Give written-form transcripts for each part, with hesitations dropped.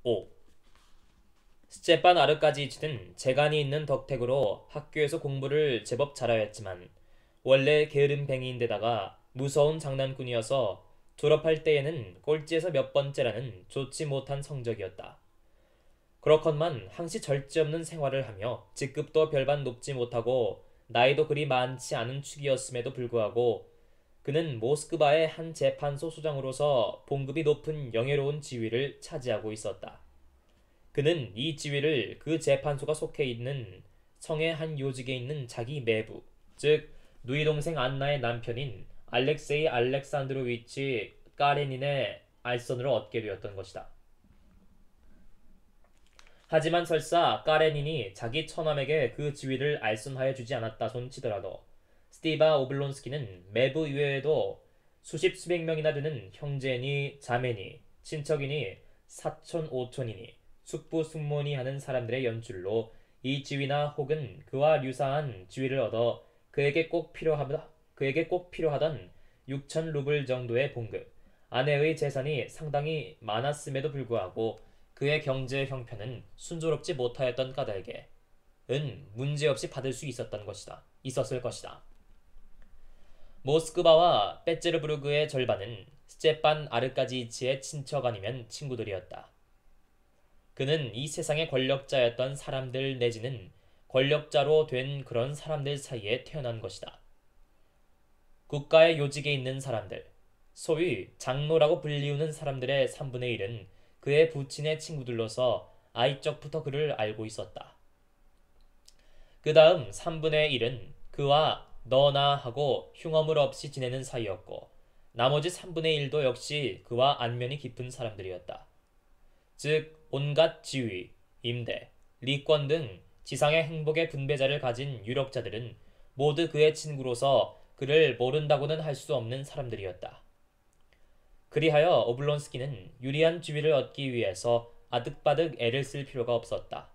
5. 스제판 아르까지이치는 재간이 있는 덕택으로 학교에서 공부를 제법 잘하였지만 원래 게으름뱅이인데다가 무서운 장난꾼이어서 졸업할 때에는 꼴찌에서 몇 번째라는 좋지 못한 성적이었다. 그렇건만 항시 절제없는 생활을 하며 직급도 별반 높지 못하고 나이도 그리 많지 않은 축이었음에도 불구하고 그는 모스크바의 한 재판소 소장으로서 봉급이 높은 영예로운 지위를 차지하고 있었다. 그는 이 지위를 그 재판소가 속해 있는 성의 한 요직에 있는 자기 매부, 즉 누이 동생 안나의 남편인 알렉세이 알렉산드로위치 까레닌의 알선으로 얻게 되었던 것이다. 하지만 설사 까레닌이 자기 처남에게 그 지위를 알선하여 주지 않았다 손치더라도 스티바 오블론스키는 매부 이외에도 수십 수백 명이나 되는 형제니 자매니 친척이니 사촌 오촌이니 숙부 숙모니 하는 사람들의 연줄로 이 지위나 혹은 그와 유사한 지위를 얻어 그에게 꼭 필요하던 6천 루블 정도의 봉급, 아내의 재산이 상당히 많았음에도 불구하고 그의 경제 형편은 순조롭지 못하였던 까닭에 은 문제없이 받을 수 있었을 것이다. 모스크바와 페테르부르크의 절반은 스제판 아르까지이치의 친척 아니면 친구들이었다. 그는 이 세상의 권력자였던 사람들 내지는 권력자로 된 그런 사람들 사이에 태어난 것이다. 국가의 요직에 있는 사람들, 소위 장로라고 불리우는 사람들의 3분의 1은 그의 부친의 친구들로서 아이적부터 그를 알고 있었다. 그 다음 3분의 1은 그와 너나 하고 흉엄을 없이 지내는 사이였고 나머지 3분의 1도 역시 그와 안면이 깊은 사람들이었다. 즉 온갖 지위, 임대, 리권 등 지상의 행복의 분배자를 가진 유력자들은 모두 그의 친구로서 그를 모른다고는 할 수 없는 사람들이었다. 그리하여 오블론스키는 유리한 지위를 얻기 위해서 아득바득 애를 쓸 필요가 없었다.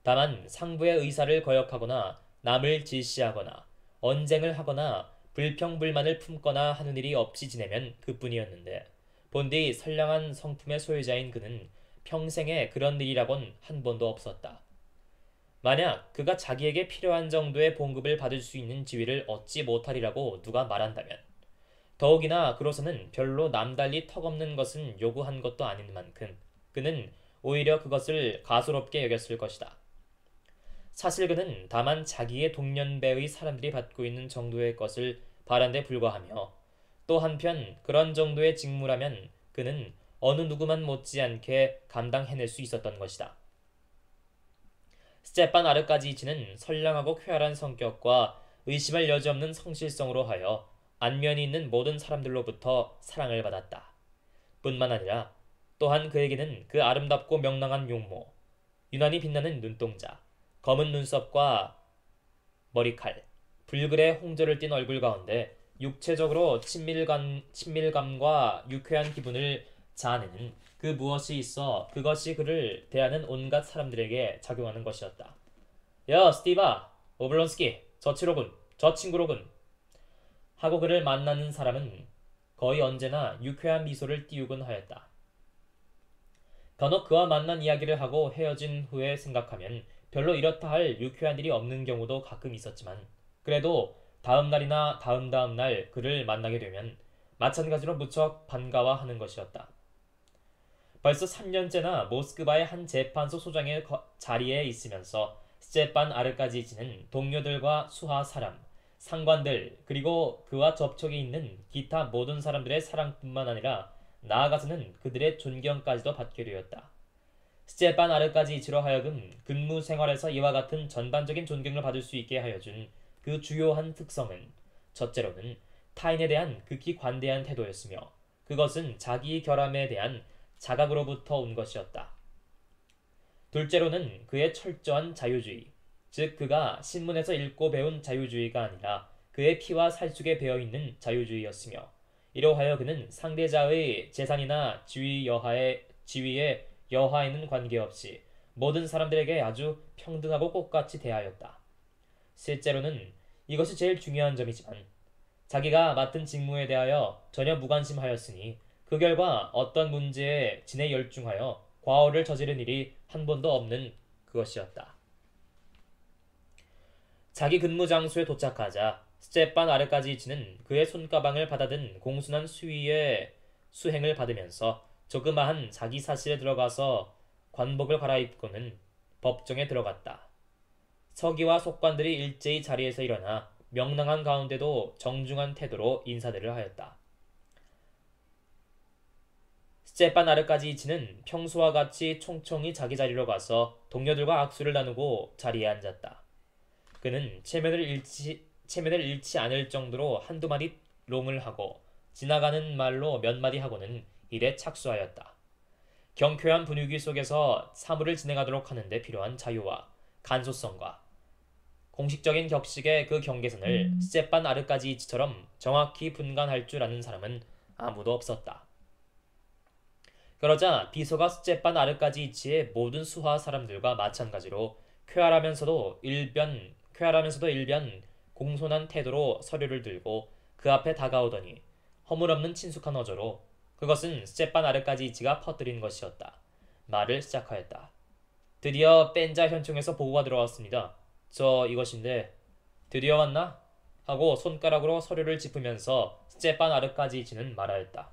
다만 상부의 의사를 거역하거나 남을 질시하거나 언쟁을 하거나 불평불만을 품거나 하는 일이 없이 지내면 그뿐이었는데 본디 선량한 성품의 소유자인 그는 평생에 그런 일이라곤 한 번도 없었다. 만약 그가 자기에게 필요한 정도의 봉급을 받을 수 있는 지위를 얻지 못하리라고 누가 말한다면 더욱이나 그로서는 별로 남달리 턱없는 것은 요구한 것도 아닌 만큼 그는 오히려 그것을 가소롭게 여겼을 것이다. 사실 그는 다만 자기의 동년배의 사람들이 받고 있는 정도의 것을 바란 데 불과하며 또 한편 그런 정도의 직무라면 그는 어느 누구만 못지않게 감당해낼 수 있었던 것이다. 스제판 아르까지이치는 선량하고 쾌활한 성격과 의심할 여지 없는 성실성으로 하여 안면이 있는 모든 사람들로부터 사랑을 받았다. 뿐만 아니라 또한 그에게는 그 아름답고 명랑한 용모, 유난히 빛나는 눈동자, 검은 눈썹과 머리칼, 불그레 홍조를 띤 얼굴 가운데 육체적으로 친밀감과 유쾌한 기분을 자아내는 그 무엇이 있어 그것이 그를 대하는 온갖 사람들에게 작용하는 것이었다. 야, 스티바, 오블론스키, 저 친구로군. 하고 그를 만나는 사람은 거의 언제나 유쾌한 미소를 띄우곤 하였다. 간혹 그와 만난 이야기를 하고 헤어진 후에 생각하면 별로 이렇다 할 유쾌한 일이 없는 경우도 가끔 있었지만 그래도 다음 날이나 다음 날 그를 만나게 되면 마찬가지로 무척 반가워하는 것이었다. 벌써 3년째나 모스크바의 한 재판소 소장의 자리에 있으면서 스제판 아르까지이치는 동료들과 수하 사람, 상관들 그리고 그와 접촉이 있는 기타 모든 사람들의 사랑뿐만 아니라 나아가서는 그들의 존경까지도 받게 되었다. 스제판 아르까지이치로 하여금 근무 생활에서 이와 같은 전반적인 존경을 받을 수 있게 하여준 그 주요한 특성은 첫째로는 타인에 대한 극히 관대한 태도였으며 그것은 자기 결함에 대한 자각으로부터 온 것이었다. 둘째로는 그의 철저한 자유주의, 즉 그가 신문에서 읽고 배운 자유주의가 아니라 그의 피와 살 속에 배어있는 자유주의였으며 이로하여 그는 상대자의 재산이나 지위에 여하에는 관계없이 모든 사람들에게 아주 평등하고 꽃같이 대하였다. 실제로는 이것이 제일 중요한 점이지만 자기가 맡은 직무에 대하여 전혀 무관심하였으니 그 결과 어떤 문제에 진에 열중하여 과오를 저지른 일이 한 번도 없는 그것이었다. 자기 근무 장소에 도착하자 스테판 아르까지치는 그의 손가방을 받아든 공순한 수위의 수행을 받으면서 조그마한 자기 사실에 들어가서 관복을 갈아입고는 법정에 들어갔다. 서기와 속관들이 일제히 자리에서 일어나 명랑한 가운데도 정중한 태도로 인사들을 하였다. 스테판 아르까지치는 평소와 같이 총총히 자기 자리로 가서 동료들과 악수를 나누고 자리에 앉았다. 그는 체면을 잃지 않을 정도로 한두 마디 롱을 하고 지나가는 말로 몇 마디 하고는 일에 착수하였다. 경쾌한 분위기 속에서 사무를 진행하도록 하는데 필요한 자유와 간소성과 공식적인 격식의 그 경계선을 스테판 아르까지치처럼 정확히 분간할 줄 아는 사람은 아무도 없었다. 그러자 비서가 스테판 아르까지치의 모든 수하 사람들과 마찬가지로 쾌활하면서도 일변 공손한 태도로 서류를 들고 그 앞에 다가오더니 허물없는 친숙한 어조로 그것은 스테판 아르까지치가 퍼뜨린 것이었다. 말을 시작하였다. 드디어 뺀자 현청에서 보고가 들어왔습니다. 저 이것인데 드디어 왔나? 하고 손가락으로 서류를 짚으면서 스테판 아르까지치는 말하였다.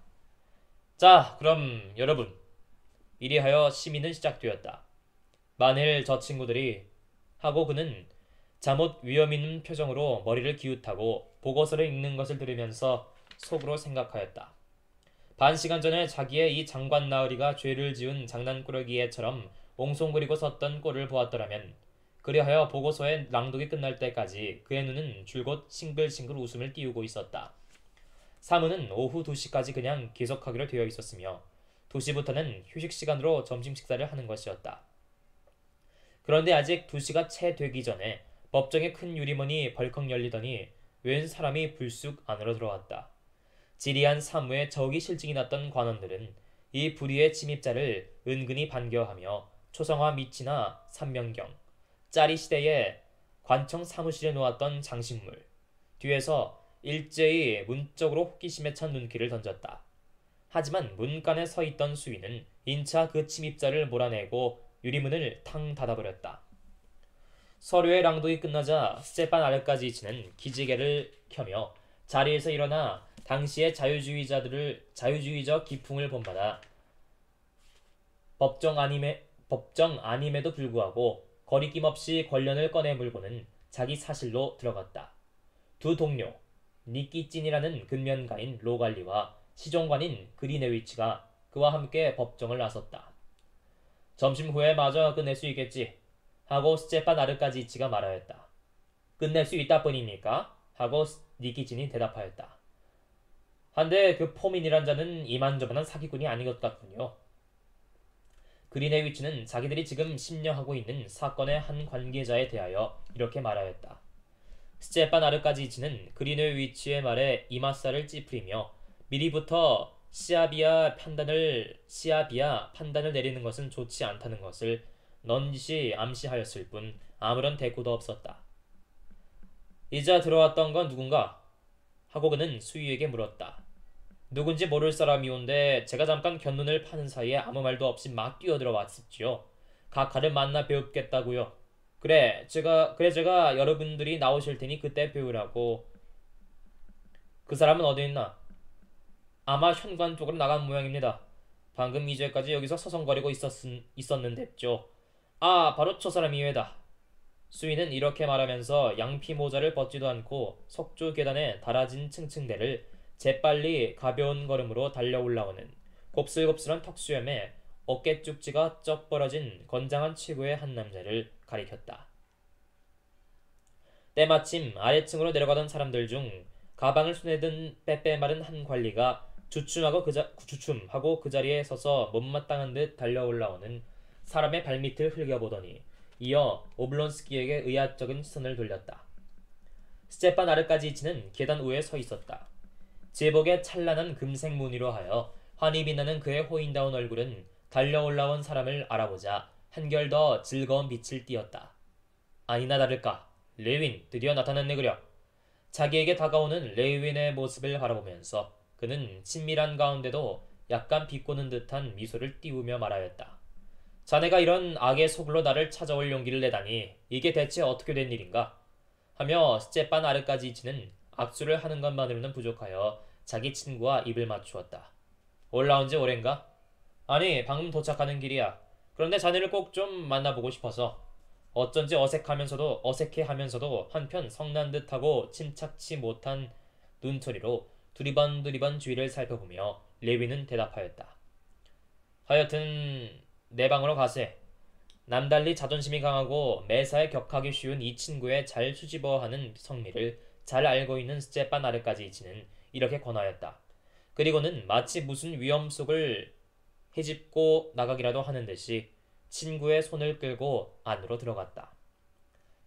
자, 그럼 여러분. 이리하여 심의는 시작되었다. 만일 저 친구들이 하고 그는 잠옷 위험 있는 표정으로 머리를 기웃하고 보고서를 읽는 것을 들으면서 속으로 생각하였다. 반 시간 전에 자기의 이 장관 나으리가 죄를 지은 장난꾸러기애처럼 옹송그리고 섰던 꼴을 보았더라면 그리하여 보고서의 낭독이 끝날 때까지 그의 눈은 줄곧 싱글싱글 웃음을 띄우고 있었다. 사무는 오후 2시까지 그냥 계속하기로 되어 있었으며 2시부터는 휴식 시간으로 점심 식사를 하는 것이었다. 그런데 아직 2시가 채 되기 전에 법정의 큰 유리문이 벌컥 열리더니 웬 사람이 불쑥 안으로 들어왔다. 지리한 사무에 저기 실증이 났던 관원들은 이 불의의 침입자를 은근히 반겨하며 초성화 밑이나 삼명경, 짜리 시대에 관청 사무실에 놓았던 장식물, 뒤에서 일제히 문쪽으로 호기심에 찬 눈길을 던졌다. 하지만 문간에 서 있던 수위는 인차 그 침입자를 몰아내고 유리문을 탕 닫아버렸다. 서류의 랑독이 끝나자 스테판 아르까지치는 기지개를 켜며 자리에서 일어나 당시의 자유주의적 기풍을 본받아 법정 아님에도 불구하고 거리낌 없이 권련을 꺼내 물고는 자기 사실로 들어갔다. 두 동료 니끼찐이라는 근면가인 로갈리와 시종관인 그리네위치가 그와 함께 법정을 나섰다. 점심 후에 마저 끝낼 수 있겠지 하고 스테판 아르까지치가 말하였다. 끝낼 수 있다 뿐입니까? 하고 니끼찐이 대답하였다. 한데 그 포민이란 자는 이만저만한 사기꾼이 아닌 것 같군요. 그리네위치는 자기들이 지금 심려하고 있는 사건의 한 관계자에 대하여 이렇게 말하였다. 스테판 아르까지치는 그리네위치의 말에 이맛살을 찌푸리며 미리부터 시아비아 판단을 내리는 것은 좋지 않다는 것을 넌지시 암시하였을 뿐 아무런 대꾸도 없었다. 이제 들어왔던 건 누군가? 하고 그는 수위에게 물었다. 누군지 모를 사람이 온데 제가 잠깐 견눈을 파는 사이에 아무 말도 없이 막 뛰어들어 왔었지요. 각하를 만나 배웁겠다고요. 그래 제가 여러분들이 나오실 테니 그때 배우라고. 그 사람은 어디 있나? 아마 현관 쪽으로 나간 모양입니다. 방금 이제까지 여기서 서성거리고 있었는데죠. 아, 바로 저 사람이 왜다. 수인은 이렇게 말하면서 양피 모자를 벗지도 않고 석조 계단에 달아진 층층대를 재빨리 가벼운 걸음으로 달려 올라오는 곱슬곱슬한 턱수염에 어깨 쭉지가 쩍 벌어진 건장한 체구의 한 남자를 가리켰다. 때마침 아래층으로 내려가던 사람들 중 가방을 손에 든 빼빼 마른 한 관리가 주춤하고 그 자리에 서서 못마땅한 듯 달려 올라오는 사람의 발밑을 흘겨보더니 이어 오블론스키에게 의아적인 시선을 돌렸다. 스테판 아르까지치는 계단 위에 서 있었다. 제복의 찬란한 금색 무늬로 하여 환히 빛나는 그의 호인다운 얼굴은 달려 올라온 사람을 알아보자 한결 더 즐거운 빛을 띠었다. 아니나 다를까 레윈 드디어 나타났네 그려. 자기에게 다가오는 레윈의 모습을 바라보면서 그는 친밀한 가운데도 약간 비꼬는 듯한 미소를 띄우며 말하였다. 자네가 이런 악의 소굴로 나를 찾아올 용기를 내다니 이게 대체 어떻게 된 일인가? 하며 스테판 아르까지치는 악수를 하는 것만으로는 부족하여 자기 친구와 입을 맞추었다. 올라온 지 오랜가? 아니, 방금 도착하는 길이야. 그런데 자네를 꼭 좀 만나보고 싶어서. 어쩐지 어색해하면서도 한편 성난 듯하고 침착치 못한 눈초리로 두리번 주위를 살펴보며 레위는 대답하였다. 하여튼 내 방으로 가세. 남달리 자존심이 강하고 매사에 격하기 쉬운 이 친구의 잘 수집어하는 성미를 잘 알고 있는 스테판 아르까지치는 이렇게 권하였다. 그리고는 마치 무슨 위험 속을 헤집고 나가기라도 하는 듯이 친구의 손을 끌고 안으로 들어갔다.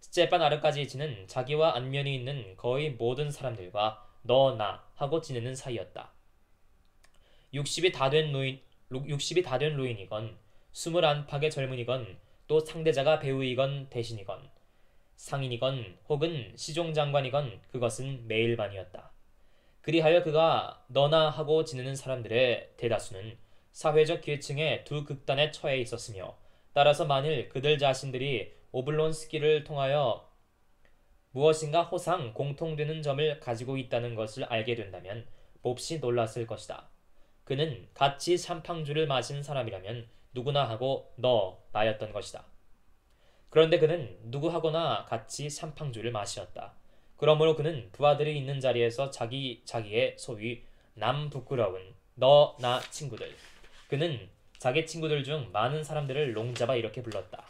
스테판 아르까지치는 자기와 안면이 있는 거의 모든 사람들과 너, 나 하고 지내는 사이였다. 60이 다 된 노인이건 21팍의 젊은이건 또 상대자가 배우이건 대신이건 상인이건 혹은 시종장관이건 그것은 매일반이었다. 그리하여 그가 너나 하고 지내는 사람들의 대다수는 사회적 계층의 두 극단에 처해 있었으며 따라서 만일 그들 자신들이 오블론스키를 통하여 무엇인가 호상 공통되는 점을 가지고 있다는 것을 알게 된다면 몹시 놀랐을 것이다. 그는 같이 샴팡주를 마신 사람이라면 누구나 하고 너, 나였던 것이다. 그런데 그는 누구하고나 같이 샴팡주를 마시었다. 그러므로 그는 부하들이 있는 자리에서 자기의 소위 남 부끄러운 너, 나 친구들. 그는 자기 친구들 중 많은 사람들을 롱잡아 이렇게 불렀다.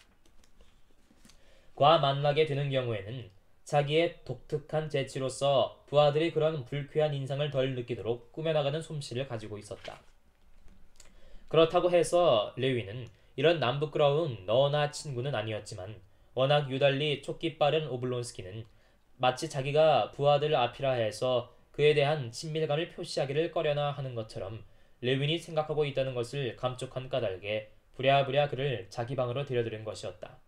과 만나게 되는 경우에는 자기의 독특한 재치로서 부하들이 그런 불쾌한 인상을 덜 느끼도록 꾸며나가는 솜씨를 가지고 있었다. 그렇다고 해서 레위는 이런 남부끄러운 너나 친구는 아니었지만 워낙 유달리 촉기 빠른 오블론스키는 마치 자기가 부하들 앞이라 해서 그에 대한 친밀감을 표시하기를 꺼려나 하는 것처럼 레윈이 생각하고 있다는 것을 감쪽한 까닭에 부랴부랴 그를 자기 방으로 데려들인 것이었다.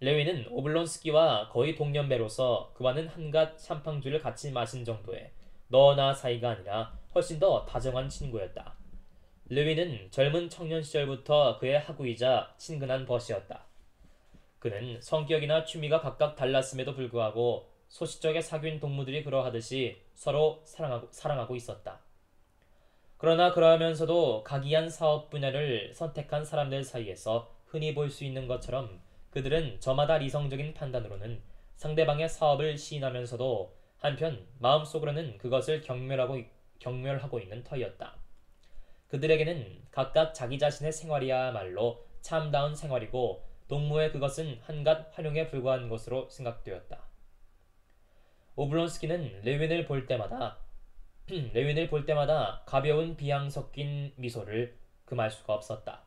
레윈은 오블론스키와 거의 동년배로서 그와는 한갓 샴팡주를 같이 마신 정도의 너나 사이가 아니라 훨씬 더 다정한 친구였다. 레윈은 젊은 청년 시절부터 그의 하구이자 친근한 벗이었다. 그는 성격이나 취미가 각각 달랐음에도 불구하고 소시적에 사귄 동무들이 그러하듯이 서로 사랑하고 있었다. 그러나 그러면서도 각이한 사업 분야를 선택한 사람들 사이에서 흔히 볼 수 있는 것처럼 그들은 저마다 이성적인 판단으로는 상대방의 사업을 시인하면서도 한편 마음속으로는 그것을 경멸하고 있는 터이었다. 그들에게는 각각 자기 자신의 생활이야말로 참다운 생활이고 동무의 그것은 한갓 활용에 불과한 것으로 생각되었다. 오블론스키는 레윈을 볼 때마다 가벼운 비양 섞인 미소를 금할 수가 없었다.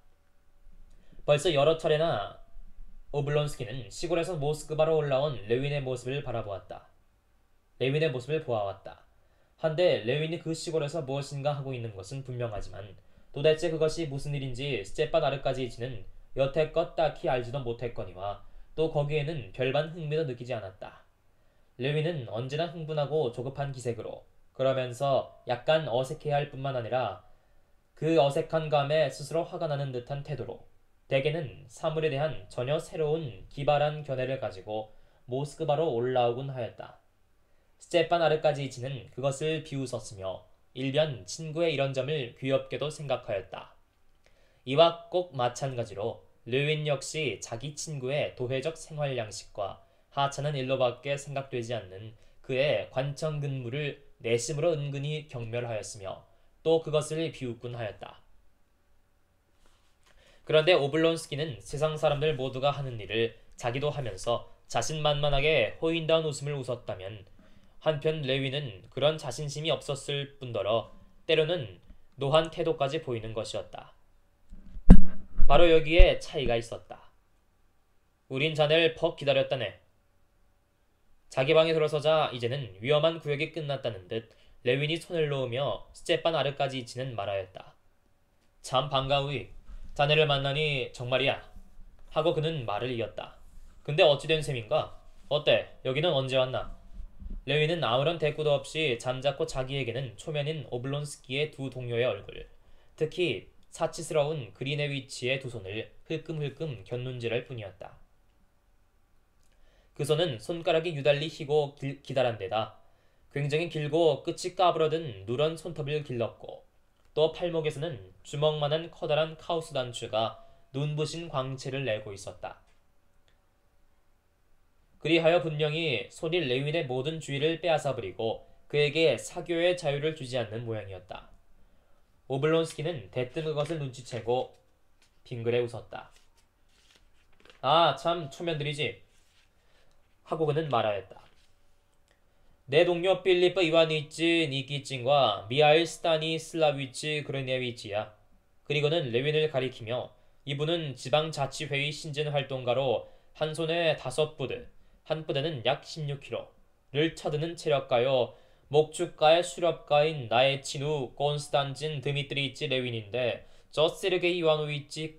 벌써 여러 차례나 오블론스키는 시골에서 모스크바로 올라온 레윈의 모습을 보아왔다. 한데 레윈이 그 시골에서 무엇인가 하고 있는 것은 분명하지만 도대체 그것이 무슨 일인지 스테판 아르까지치는 여태껏 딱히 알지도 못했거니와 또 거기에는 별반 흥미도 느끼지 않았다. 레윈은 언제나 흥분하고 조급한 기색으로 그러면서 약간 어색해할 뿐만 아니라 그 어색한 감에 스스로 화가 나는 듯한 태도로 대개는 사물에 대한 전혀 새로운 기발한 견해를 가지고 모스크바로 올라오곤 하였다. 스테판 아르까지치는 그것을 비웃었으며 일변 친구의 이런 점을 귀엽게도 생각하였다. 이와 꼭 마찬가지로 르윈 역시 자기 친구의 도회적 생활 양식과 하찮은 일로밖에 생각되지 않는 그의 관청 근무를 내심으로 은근히 경멸하였으며 또 그것을 비웃곤 하였다. 그런데 오블론스키는 세상 사람들 모두가 하는 일을 자기도 하면서 자신만만하게 호인다운 웃음을 웃었다면 한편 레위는 그런 자신심이 없었을 뿐더러 때로는 노한 태도까지 보이는 것이었다. 바로 여기에 차이가 있었다. 우린 자네를 퍽 기다렸다네. 자기 방에 들어서자 이제는 위험한 구역이 끝났다는 듯 레윈이 손을 놓으며 스테판 아르까지치는 말하였다. 참 반가우이. 자네를 만나니 정말이야. 하고 그는 말을 이었다. 근데 어찌 된 셈인가? 어때? 여기는 언제 왔나? 레윈은 아무런 대꾸도 없이 잠자코 자기에게는 초면인 오블론스키의 두 동료의 얼굴, 특히 사치스러운 그리네위치의 두 손을 흘끔흘끔 곁눈질할 뿐이었다. 그 손은 손가락이 유달리 희고 기다란 데다 굉장히 길고 끝이 까부러든 누런 손톱을 길렀고 또 팔목에서는 주먹만한 커다란 카우스 단추가 눈부신 광채를 내고 있었다. 그리하여 분명히 손이 레윈의 모든 주의를 빼앗아 버리고 그에게 사교의 자유를 주지 않는 모양이었다. 오블론스키는 대뜸 그것을 눈치채고 빙그레 웃었다. 아, 참 초면들이지. 하고 그는 말하였다. 내 동료 필리프 이와니치 니키친과 미하일 스타니슬라위치 그르네위치야. 그리고는 레윈을 가리키며 이분은 지방자치회의 신진활동가로 한 손에 5부대, 한 부대는 약 16kg를 쳐드는 체력가요. 목축가의 수렵가인 나의 친구 콘스탄진 드미트리치 레윈인데 저 세르게이 이와노위치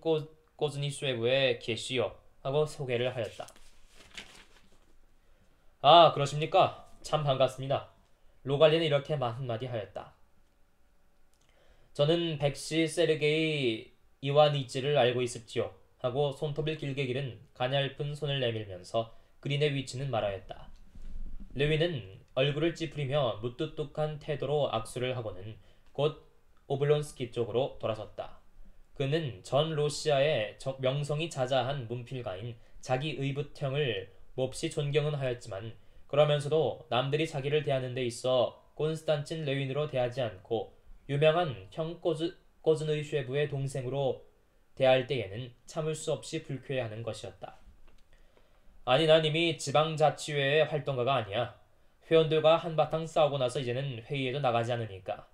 꼬즈니쉐브의 계시요 하고 소개를 하였다. 아, 그러십니까? 참 반갑습니다. 로갈리는 이렇게 한마디 하였다. 저는 백시 세르게이 이와니치를 알고 있었지요. 하고 손톱을 길게 기른 가냘픈 손을 내밀면서 그린의 위치는 말하였다. 레위는 얼굴을 찌푸리며 무뚝뚝한 태도로 악수를 하고는 곧 오블론스키 쪽으로 돌아섰다. 그는 전 러시아의 명성이 자자한 문필가인 자기 의붓형을 몹시 존경은 하였지만 그러면서도 남들이 자기를 대하는 데 있어 콘스탄친 레윈으로 대하지 않고 유명한 형 꼬즈느이쉐브의 동생으로 대할 때에는 참을 수 없이 불쾌해하는 것이었다. 아니, 난 이미 지방자치회의 활동가가 아니야. 회원들과 한바탕 싸우고 나서 이제는 회의에도 나가지 않으니까.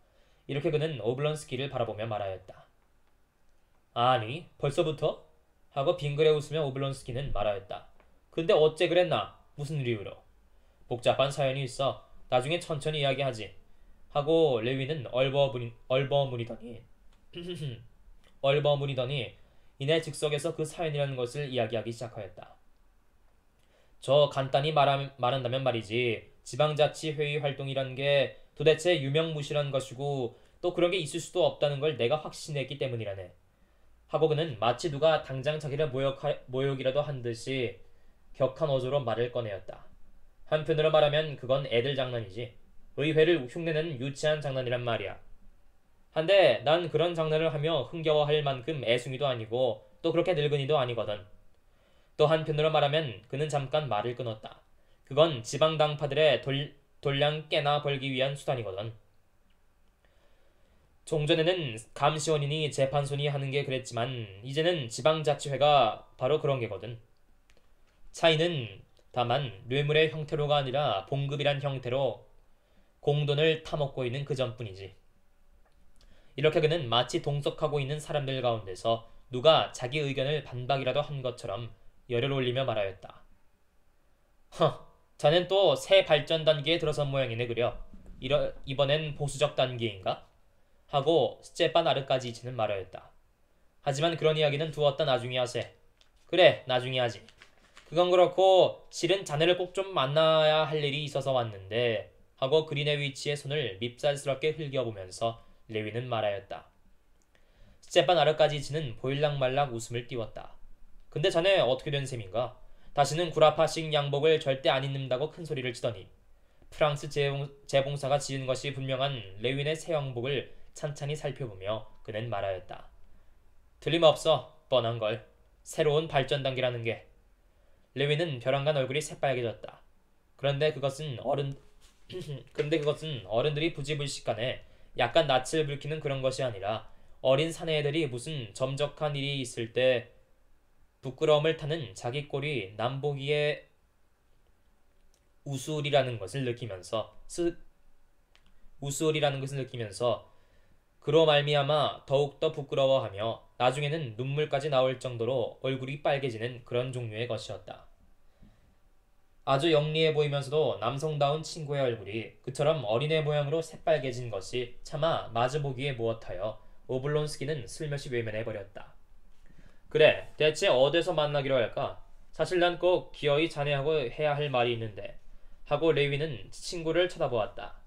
이렇게 그는 오블론스키를 바라보며 말하였다. 아니, 벌써부터? 하고 빙그레 웃으며 오블론스키는 말하였다. 근데 어째 그랬나? 무슨 이유로? 복잡한 사연이 있어. 나중에 천천히 이야기하지. 하고 레위는 얼버무리더니 이내 즉석에서 그 사연이라는 것을 이야기하기 시작하였다. 저 간단히 말한다면 말이지 지방자치회의 활동이란 게 도대체 유명무실한 것이고 또 그런 게 있을 수도 없다는 걸 내가 확신했기 때문이라네. 하고 그는 마치 누가 당장 자기를 모욕이라도 한 듯이 격한 어조로 말을 꺼내었다. 한편으로 말하면 그건 애들 장난이지. 의회를 흉내내는 유치한 장난이란 말이야. 한데 난 그런 장난을 하며 흥겨워할 만큼 애숭이도 아니고 또 그렇게 늙은이도 아니거든. 또 한편으로 말하면 그는 잠깐 말을 끊었다. 그건 지방당파들의 돌량 깨나 벌기 위한 수단이거든. 종전에는 감시원이니 재판소니 하는 게 그랬지만 이제는 지방자치회가 바로 그런 게거든. 차이는 다만 뇌물의 형태로가 아니라 봉급이란 형태로 공돈을 타먹고 있는 그 점뿐이지. 이렇게 그는 마치 동석하고 있는 사람들 가운데서 누가 자기 의견을 반박이라도 한 것처럼 열을 올리며 말하였다. 자넨 또 새 발전 단계에 들어선 모양이네 그려. 이번엔 보수적 단계인가? 하고 스테판 아르까지치는 말하였다. 하지만 그런 이야기는 두었다 나중에 하세. 그래, 나중에 하지. 그건 그렇고 실은 자네를 꼭 좀 만나야 할 일이 있어서 왔는데 하고 그리네위치의 손을 밉살스럽게 흘겨보면서 레위는 말하였다. 스테판 아르까지치는 보일락말락 웃음을 띄웠다. 근데 자네 어떻게 된 셈인가? 다시는 구라파식 양복을 절대 안 입는다고 큰 소리를 치더니 프랑스 재봉사가 지은 것이 분명한 레윈의 새 양복을 찬찬히 살펴보며 그는 말하였다. 틀림없어. 뻔한걸. 새로운 발전 단계라는 게. 레윈은 벼랑간 얼굴이 새빨개졌다. 그런데 그것은 어른들이 부지불식간에 약간 낯을 붉히는 그런 것이 아니라 어린 사내애들이 무슨 점적한 일이 있을 때 부끄러움을 타는 자기 꼴이 남보기에 우스울이라는 것을 느끼면서 그로 말미암아 더욱더 부끄러워하며 나중에는 눈물까지 나올 정도로 얼굴이 빨개지는 그런 종류의 것이었다. 아주 영리해 보이면서도 남성다운 친구의 얼굴이 그처럼 어린애 모양으로 새빨개진 것이 차마 마주보기에 무엇하여 오블론스키는 슬며시 외면해버렸다. 그래, 대체 어디서 만나기로 할까? 사실 난 꼭 기어이 자네하고 해야 할 말이 있는데 하고 레위는 친구를 쳐다보았다.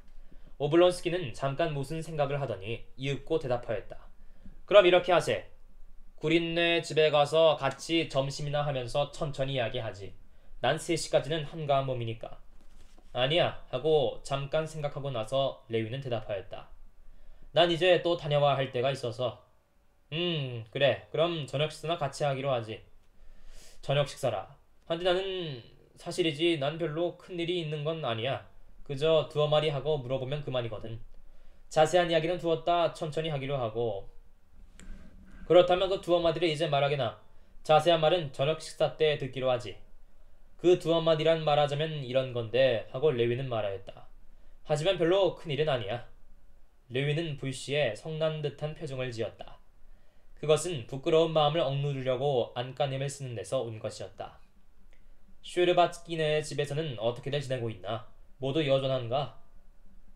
오블론스키는 잠깐 무슨 생각을 하더니 이윽고 대답하였다. 그럼 이렇게 하세. 구린네 집에 가서 같이 점심이나 하면서 천천히 이야기하지. 난 3시까지는 한가한 몸이니까. 아니야 하고 잠깐 생각하고 나서 레위는 대답하였다. 난 이제 또 다녀와야 할 때가 있어서. 그래. 그럼 저녁 식사나 같이 하기로 하지. 저녁 식사라. 한데 나는 사실이지 난 별로 큰일이 있는 건 아니야. 그저 두어 마리 하고 물어보면 그만이거든. 자세한 이야기는 두었다 천천히 하기로 하고. 그렇다면 그 두어 마디를 이제 말하게나. 자세한 말은 저녁 식사 때 듣기로 하지. 그 두어 마디란 말하자면 이런 건데 하고 레위는 말하였다. 하지만 별로 큰일은 아니야. 레위는 불시에 성난 듯한 표정을 지었다. 그것은 부끄러운 마음을 억누르려고 안간힘을 쓰는 데서 온 것이었다. 슈르바츠키네 집에서는 어떻게들 지내고 있나? 모두 여전한가?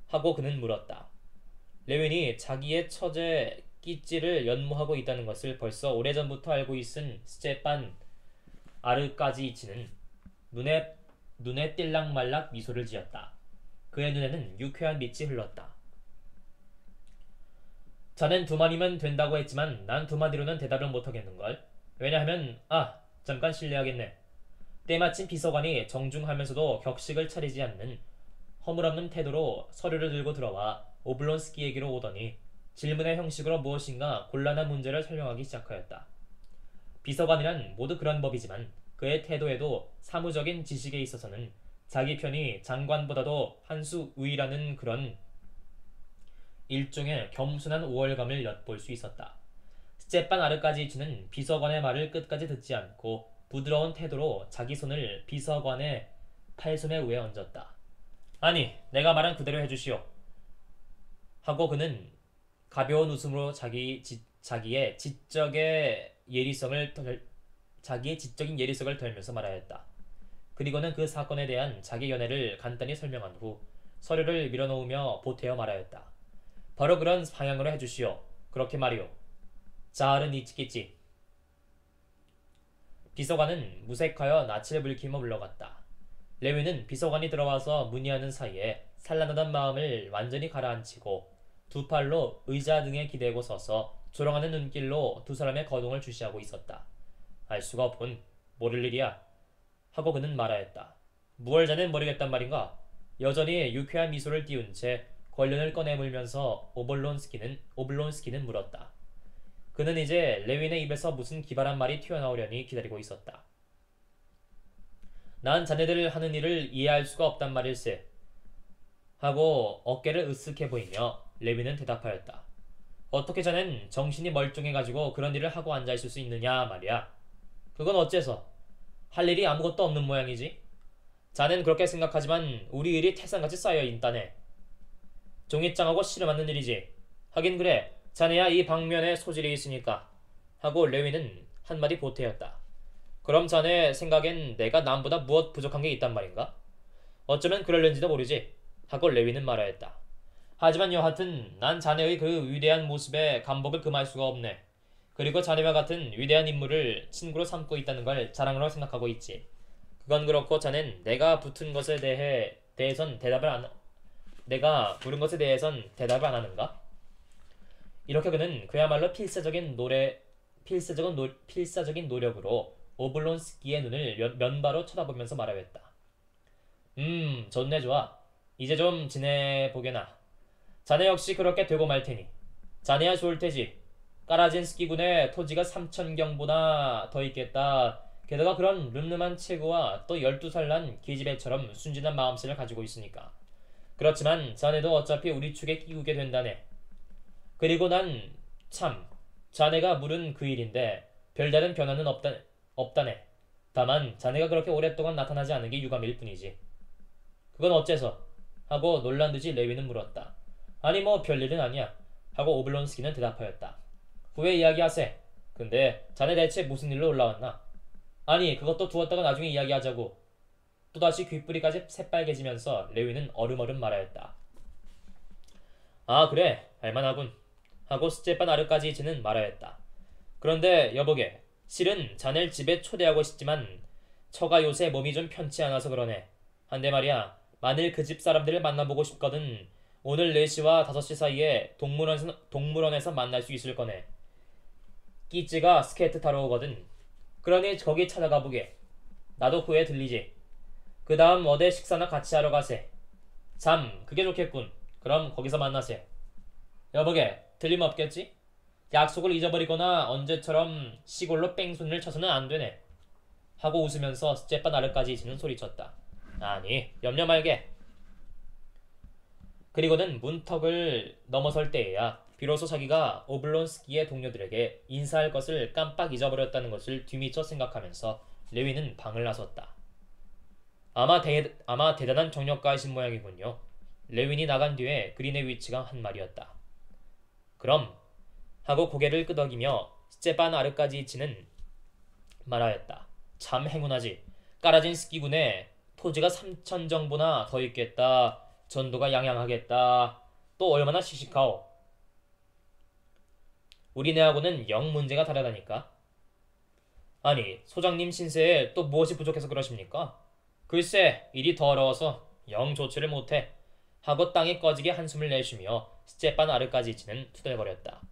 하고 그는 물었다. 레윈이 자기의 처제 끼찌를 연모하고 있다는 것을 벌써 오래전부터 알고 있은 스테판 아르까지이치는 눈에 띨락말락 미소를 지었다. 그의 눈에는 유쾌한 빛이 흘렀다. 자넨 2마디면 된다고 했지만 난 2마디로는 대답을 못하겠는걸. 왜냐하면 잠깐 실례하겠네. 때마침 비서관이 정중하면서도 격식을 차리지 않는 허물없는 태도로 서류를 들고 들어와 오블론스키 얘기로 오더니 질문의 형식으로 무엇인가 곤란한 문제를 설명하기 시작하였다. 비서관이란 모두 그런 법이지만 그의 태도에도 사무적인 지식에 있어서는 자기 편이 장관보다도 한 수 우위라는 그런 일종의 겸손한 우월감을 엿볼 수 있었다. 스테판 아르까지치는 비서관의 말을 끝까지 듣지 않고 부드러운 태도로 자기 손을 비서관의 팔소매 위에 얹었다. 아니, 내가 말한 그대로 해주시오. 하고 그는 가벼운 웃음으로 자기의 지적인 예리성을 덜면서 말하였다. 그리고는 그 사건에 대한 자기 연애를 간단히 설명한 후 서류를 밀어놓으며 보태어 말하였다. 바로 그런 방향으로 해주시오. 그렇게 말이오. 자알은 이치겠지. 비서관은 무색하여 낯을 붉히며 물러갔다. 레위는 비서관이 들어와서 문의하는 사이에 산란하던 마음을 완전히 가라앉히고 두 팔로 의자 등에 기대고 서서 조롱하는 눈길로 두 사람의 거동을 주시하고 있었다. 알 수가 없군. 모를 일이야. 하고 그는 말하였다. 무얼 자넨 모르겠단 말인가? 여전히 유쾌한 미소를 띄운 채 권련을 꺼내물면서 오블론스키는 물었다. 그는 이제 레윈의 입에서 무슨 기발한 말이 튀어나오려니 기다리고 있었다. 난 자네들 하는 일을 이해할 수가 없단 말일세. 하고 어깨를 으쓱해 보이며 레윈은 대답하였다. 어떻게 자넨 정신이 멀쩡해가지고 그런 일을 하고 앉아있을 수 있느냐 말이야. 그건 어째서? 할 일이 아무것도 없는 모양이지. 자넨 그렇게 생각하지만 우리 일이 태산같이 쌓여있다네. 종이장하고 씨름하는 일이지. 하긴 그래. 자네야 이 방면에 소질이 있으니까. 하고 레위는 한마디 보태었다. 그럼 자네 생각엔 내가 남보다 무엇 부족한 게 있단 말인가? 어쩌면 그럴는지도 모르지. 하고 레위는 말하였다. 하지만 여하튼 난 자네의 그 위대한 모습에 감복을 금할 수가 없네. 그리고 자네와 같은 위대한 인물을 친구로 삼고 있다는 걸 자랑으로 생각하고 있지. 그건 그렇고 자넨 내가 물은 것에 대해선 대답을 안 하는가? 이렇게 그는 그야말로 필사적인 노력으로 오블론스키의 눈을 면바로 쳐다보면서 말하였다. 좋네 좋아. 이제 좀 지내보게나. 자네 역시 그렇게 되고 말 테니. 자네야 좋을 테지. 까라진스키 군의 토지가 3,000경보다 더 있겠다. 게다가 그런 름름한 체구와 또 12살 난 기집애처럼 순진한 마음씨를 가지고 있으니까. 그렇지만 자네도 어차피 우리 축에 끼우게 된다네. 그리고 난 참 자네가 물은 그 일인데 별다른 변화는 없다네. 다만 자네가 그렇게 오랫동안 나타나지 않은 게 유감일 뿐이지. 그건 어째서? 하고 놀란 듯이 레위는 물었다. 아니 뭐 별일은 아니야. 하고 오블론스키는 대답하였다. 후에 이야기하세. 근데 자네 대체 무슨 일로 올라왔나? 아니 그것도 두었다가 나중에 이야기하자고. 또다시 귓불이까지 새빨개지면서 레위는 어름어름 말하였다. 아 그래 알만하군. 하고 스테판 아르까지치는 말하였다. 그런데 여보게 실은 자넬 집에 초대하고 싶지만 처가 요새 몸이 좀 편치 않아서 그러네. 한데 말이야 만일 그 집 사람들을 만나보고 싶거든 오늘 4시와 5시 사이에 동물원에서 만날 수 있을 거네. 끼찌가 스케이트 타러 오거든. 그러니 거기 찾아가 보게. 나도 후에 들리지. 그 다음 어디 식사나 같이 하러 가세. 참, 그게 좋겠군. 그럼 거기서 만나세. 여보게, 틀림없겠지? 약속을 잊어버리거나 언제처럼 시골로 뺑소니를 쳐서는 안 되네. 하고 웃으면서 스제반 아르까지치는 소리쳤다. 아니, 염려 말게. 그리고는 문턱을 넘어설 때에야 비로소 자기가 오블론스키의 동료들에게 인사할 것을 깜빡 잊어버렸다는 것을 뒤미쳐 생각하면서 레위는 방을 나섰다. 아마 대단한 정력가이신 모양이군요. 레윈이 나간 뒤에 그린의 위치가 한 말이었다. 그럼 하고 고개를 끄덕이며 스제반 아르까지치는 말하였다. 참 행운하지. 까라진 스키군에 토지가 3,000정보나 더 있겠다. 전도가 양양하겠다. 또 얼마나 씩씩하오. 우리네하고는 영 문제가 다르다니까. 아니, 소장님 신세에 또 무엇이 부족해서 그러십니까? 글쎄, 일이 더러워서 영 좋지를 못해. 하고 땅에 꺼지게 한숨을 내쉬며 스제반 아르까지치는 투덜거렸다.